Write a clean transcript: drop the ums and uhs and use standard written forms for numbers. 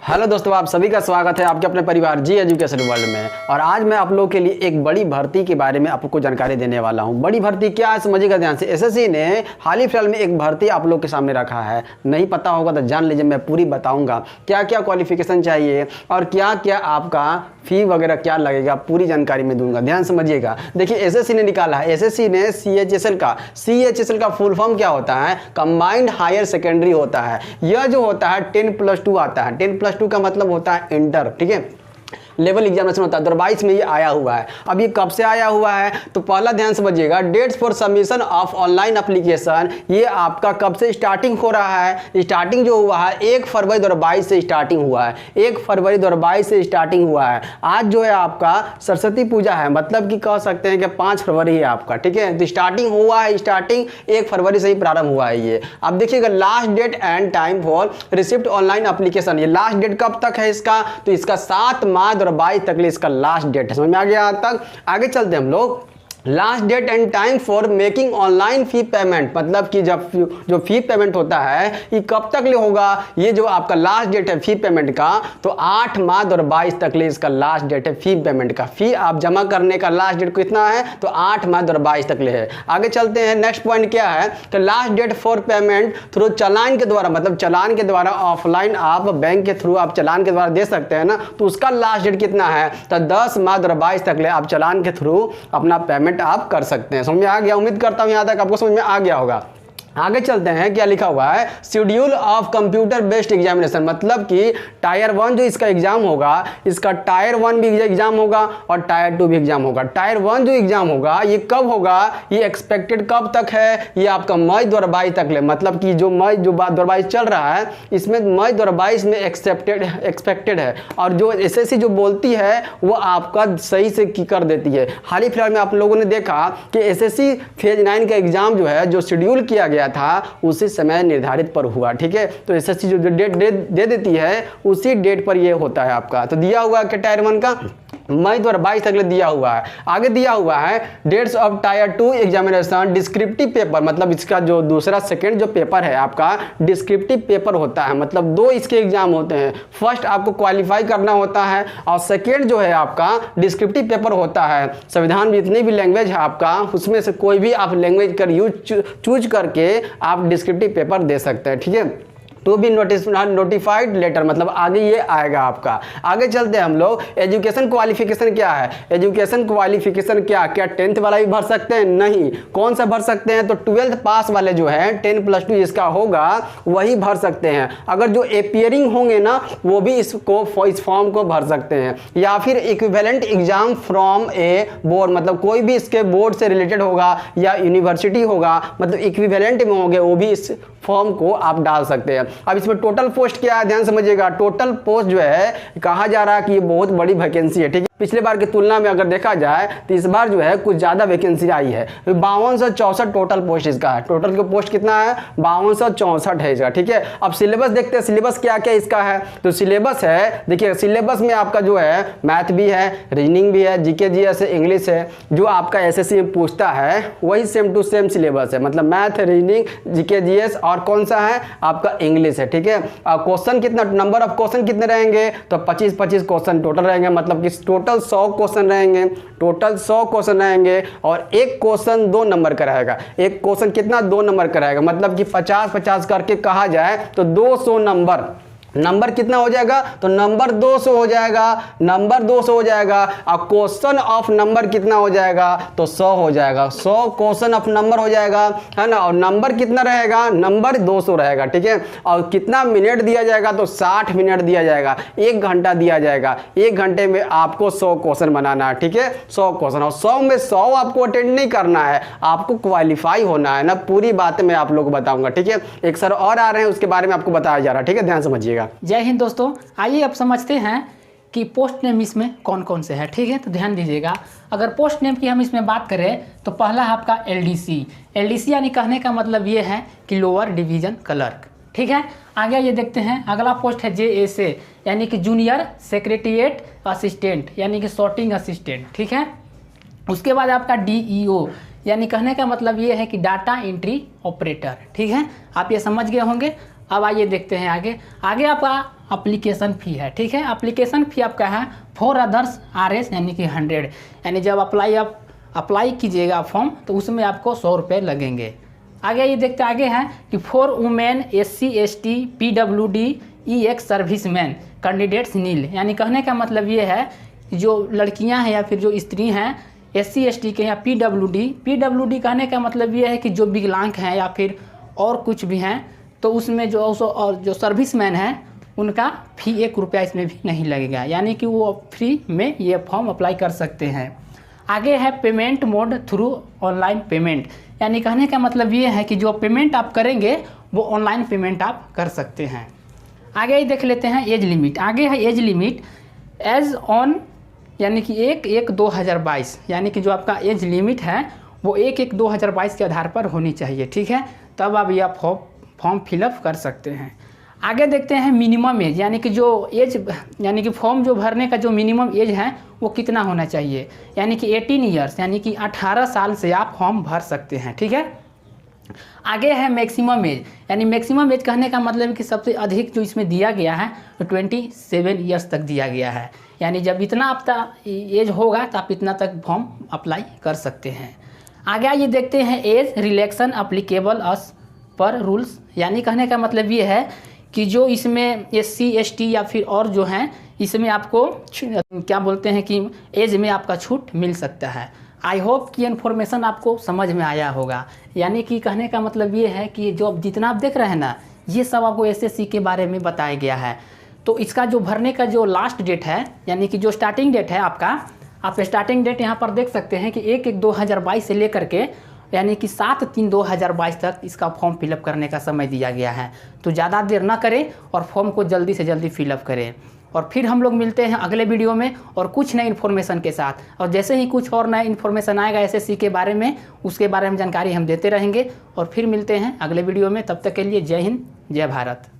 Hello दोस्तों, आप सभी का स्वागत है आपके अपने परिवार जी एजुकेशन वर्ल्ड में। और आज मैं आप लोगों के लिए एक बड़ी भर्ती के बारे में आपको जानकारी देने वाला हूं। बड़ी भर्ती क्या है समझिएगा ध्यान से। एसएससी ने हाल ही फिलहाल में एक भर्ती आप लोग के सामने रखा है। नहीं पता होगा तो जान लीजिए, मैं पूरी बताऊंगा क्या क्या क्वालिफिकेशन चाहिए और क्या क्या आपका फी वगैरह क्या लगेगा, पूरी जानकारी मैं दूंगा। ध्यान समझिएगा। देखिए, एसएससी ने निकाला है, एसएससी ने सीएचएसएल का फुल फॉर्म क्या होता है? कंबाइंड हायर सेकेंडरी होता है। यह जो होता है 10+2 आता है। 10+2 का मतलब होता है इंटर, ठीक है, लेवल एग्जामिनेशन होता है। 2022 में ये आया हुआ है। अब ये कब से आया हुआ है तो पहला ध्यान समझिएगा, dates for submission of online application, ये आपका कब से स्टार्टिंग हो रहा है? स्टार्टिंग जो हुआ है 1 फरवरी 2022 से स्टार्टिंग हुआ है। 1 फरवरी 2022 से स्टार्टिंग हुआ है। आज जो है आपका सरस्वती पूजा है, मतलब कि कह सकते हैं कि 5 फरवरी है आपका, ठीक है। तो स्टार्टिंग हुआ है, स्टार्टिंग 1 फरवरी से ही प्रारंभ हुआ है ये। अब देखिएगा, last date and time for receipt online application, ये लास्ट डेट कब तक है इसका? तो इसका 7 मार्च 2022 तक इसका लास्ट डेट है। समझ में आ गया? आज तक आगे चलते हैं हम लोग। Last date and time for making online fee payment, मतलब कि जब जो फी पेमेंट होता है ये कब तक ले होगा? ये जो आपका लास्ट डेट है फी पेमेंट का, तो 8 मार्च 2022 तक ले इसका लास्ट डेट है फी पेमेंट का। फी आप जमा करने का लास्ट डेट कितना है? तो 8 मार्च 2022 तक ले है। आगे चलते हैं, नेक्स्ट पॉइंट क्या है? तो last date for payment through चालान के द्वारा, मतलब चालान के द्वारा ऑफलाइन आप बैंक के थ्रू आप चालान के द्वारा दे सकते हैं ना, तो उसका लास्ट डेट कितना है? तो 10 मार्च 2022 तक ले आप चालान के थ्रू अपना पेमेंट आप कर सकते हैं। समझ में आ गया? उम्मीद करता हूं यहां तक आपको समझ में आ गया होगा। आगे चलते हैं, क्या लिखा हुआ है? Schedule of computer based examination, मतलब कि टायर 1 जो इसका एग्जाम होगा, इसका टायर 1 भी एग्जाम होगा और टायर 2 भी एग्जाम होगा। टायर 1 जो एग्जाम होगा ये कब होगा? ये एक्सपेक्टेड कब तक है? ये आपका मई 2022 तक ले, मतलब कि जो मई जो 2022 चल रहा है इसमें मई 2022 में एक्सपेक्टेड है। और जो एसएससी जो बोलती है वो आपका सही से कर देती है। हाल ही फिलहाल में आप लोगों ने देखा कि एसएससी फेज 9 का एग्जाम जो है, जो शेड्यूल किया गया था उसी समय निर्धारित पर हुआ, ठीक है। तो एसएससी जो डेट दे देती है उसी डेट पर ये होता है आपका। तो दिया हुआ है टायर 1 का मई 2022 तक दिया हुआ है। आगे दिया हुआ है dates of tier 2 examination descriptive paper, मतलब इसका जो दूसरा सेकंड जो पेपर है आपका डिस्क्रिप्टिव पेपर होता है। मतलब 2 इसके एग्जाम होते हैं। फर्स्ट आपको क्वालिफाई करना होता है और सेकेंड जो है आपका डिस्क्रिप्टिव पेपर होता है। संविधान में जितनी भी लैंग्वेज है आपका, उसमें से कोई भी आप लैंग्वेज कर चूज करके आप डिस्क्रिप्टिव पेपर दे सकते हैं, ठीक है। टू बी नोटिफाइड लेटर, मतलब आगे ये आएगा आपका। आगे चलते हैं हम लोग। एजुकेशन क्वालिफिकेशन क्या है? एजुकेशन क्वालिफिकेशन क्या 10th वाला भी भर सकते हैं? नहीं। कौन सा भर सकते हैं? तो 12th पास वाले जो है 10+2 इसका होगा वही भर सकते हैं। अगर जो एपियरिंग होंगे ना वो भी इस फॉर्म को भर सकते हैं। या फिर equivalent exam from A board, मतलब कोई भी इसके बोर्ड से रिलेटेड होगा या यूनिवर्सिटी होगा, मतलब इक्विवेलेंट में होंगे, वो भी इस फॉर्म को आप डाल सकते हैं। अब इसमें टोटल पोस्ट क्या है ध्यान समझिएगा। टोटल पोस्ट जो है कहा जा रहा है कि ये बहुत बड़ी वैकेंसी है, ठीक है। पिछले बार की तुलना में अगर देखा जाए तो इस बार जो है कुछ ज्यादा वैकेंसी आई है। 5264 टोटल पोस्ट इसका है। टोटल का पोस्ट कितना है? 5264 है इसका, ठीक है। अब सिलेबस देखते हैं, सिलेबस क्या क्या इसका है। तो सिलेबस है, देखिए सिलेबस में आपका जो है मैथ भी है, रीजनिंग भी है, जीके जीएस है, इंग्लिश है। जो आपका एसएससी में पूछता है वही सेम टू सेम सिलेबस है, मतलब मैथ, रीजनिंग, जीके जीएस और कौन सा है आपका इंग्लिश है, ठीक है। क्वेश्चन कितना, नंबर ऑफ क्वेश्चन कितने रहेंगे? तो 25 क्वेश्चन टोटल रहेंगे, मतलब कि टोटल 100 क्वेश्चन रहेंगे। टोटल 100 क्वेश्चन रहेंगे और एक क्वेश्चन 2 नंबर का रहेगा। एक क्वेश्चन कितना? 2 नंबर का रहेगा, मतलब कि 50-50 करके कहा जाए तो 200 नंबर कितना हो जाएगा? तो नंबर 200 हो जाएगा। नंबर 200 हो जाएगा और क्वेश्चन ऑफ नंबर कितना हो जाएगा? तो 100 हो जाएगा। 100 क्वेश्चन ऑफ नंबर हो जाएगा, है ना। और नंबर कितना रहेगा? नंबर 200 रहेगा, ठीक है। और कितना मिनट दिया जाएगा? तो 60 मिनट दिया जाएगा। 1 घंटा दिया जाएगा। 1 घंटे में आपको 100 क्वेश्चन बनाना है, ठीक है। 100 क्वेश्चन, और 100 में 100 आपको अटेंड नहीं करना है, आपको क्वालिफाई होना है ना। पूरी बातें मैं आप लोग को बताऊंगा, ठीक है। एक सर और आ रहे हैं, उसके बारे में आपको बताया जा रहा है, ठीक है। ध्यान समझिएगा। जय हिंद दोस्तों, आइए अब समझते हैं कि पोस्ट नेम इसमें कौन कौन से हैं, ठीक है। तो ध्यान दीजिएगा, अगर पोस्ट नेम की हम इसमें बात करें तो पहला है आपका एलडीसी यानी कहने का मतलब ये है कि लोअर डिवीजन क्लर्क, ठीक है। आगे ये देखते हैं, अगला पोस्ट है जेएसए यानी कि जूनियर सेक्रेटरिएट असिस्टेंट यानी कि सॉर्टिंग असिस्टेंट, ठीक है। उसके बाद आपका डीईओ यानी कहने का मतलब ये है कि डाटा एंट्री ऑपरेटर, ठीक है। आप ये समझ गए होंगे। अब आइए देखते हैं आगे आपका अप्लीकेशन फ़ी है, ठीक है। अप्लीकेशन फ़ी आपका है फॉर अदर्स RS यानी कि 100, यानी जब आप अप्लाई कीजिएगा फॉर्म तो उसमें आपको 100 रुपये लगेंगे। आगे ये देखते आगे है कि for women SC ST PWD EX serviceman candidates nil, यानी कहने का मतलब ये है जो लड़कियां हैं या फिर जो स्त्री हैं SC ST के या PWD कहने का मतलब ये है कि जो विकलांग हैं या फिर और कुछ भी हैं, तो उसमें जो सर्विसमैन हैं उनका फ़ी 1 रुपया इसमें भी नहीं लगेगा, यानी कि वो फ्री में ये फॉर्म अप्लाई कर सकते हैं। आगे है payment mode through online payment, यानी कहने का मतलब ये है कि जो पेमेंट आप करेंगे वो ऑनलाइन पेमेंट आप कर सकते हैं। आगे ही देख लेते हैं एज लिमिट। आगे है एज लिमिट एज ऑन यानी कि 1/1/2022, यानी कि जो आपका एज लिमिट है वो 1/1/2022 के आधार पर होनी चाहिए, ठीक है, तब आप यह फॉर्म फिलअप कर सकते हैं। आगे देखते हैं मिनिमम एज, यानी कि जो एज यानी कि फॉर्म जो भरने का जो मिनिमम एज है वो कितना होना चाहिए, यानी कि 18 ईयर्स यानी कि 18 साल से आप फॉर्म भर सकते हैं, ठीक है। आगे है मैक्सिमम एज, यानी मैक्सिमम एज कहने का मतलब है कि सबसे अधिक जो इसमें दिया गया है तो 27 ईयर्स तक दिया गया है, यानी जब इतना आपका एज होगा तो आप इतना तक फॉर्म अप्लाई कर सकते हैं। आगे ये देखते हैं एज रिलैक्सन अप्लीकेबल अस पर रूल्स, यानी कहने का मतलब ये है कि जो इसमें SC ST या फिर और जो हैं इसमें आपको क्या बोलते हैं कि एज में आपका छूट मिल सकता है। आई होप कि इन्फॉर्मेशन आपको समझ में आया होगा, यानी कि कहने का मतलब ये है कि जो जितना आप देख रहे हैं ना ये सब आपको SSC के बारे में बताया गया है। तो इसका जो भरने का जो लास्ट डेट है यानी कि जो स्टार्टिंग डेट है आपका, आप स्टार्टिंग डेट यहाँ पर देख सकते हैं कि 1/1/2022 से लेकर के यानी कि 7/3/2022 तक इसका फॉर्म फिलअप करने का समय दिया गया है। तो ज़्यादा देर ना करें और फॉर्म को जल्दी से जल्दी फिलअप करें। और फिर हम लोग मिलते हैं अगले वीडियो में और कुछ नई इन्फॉर्मेशन के साथ, और जैसे ही कुछ और नया इन्फॉर्मेशन आएगा SSC के बारे में उसके बारे में जानकारी हम देते रहेंगे। और फिर मिलते हैं अगले वीडियो में, तब तक के लिए जय हिंद जय भारत।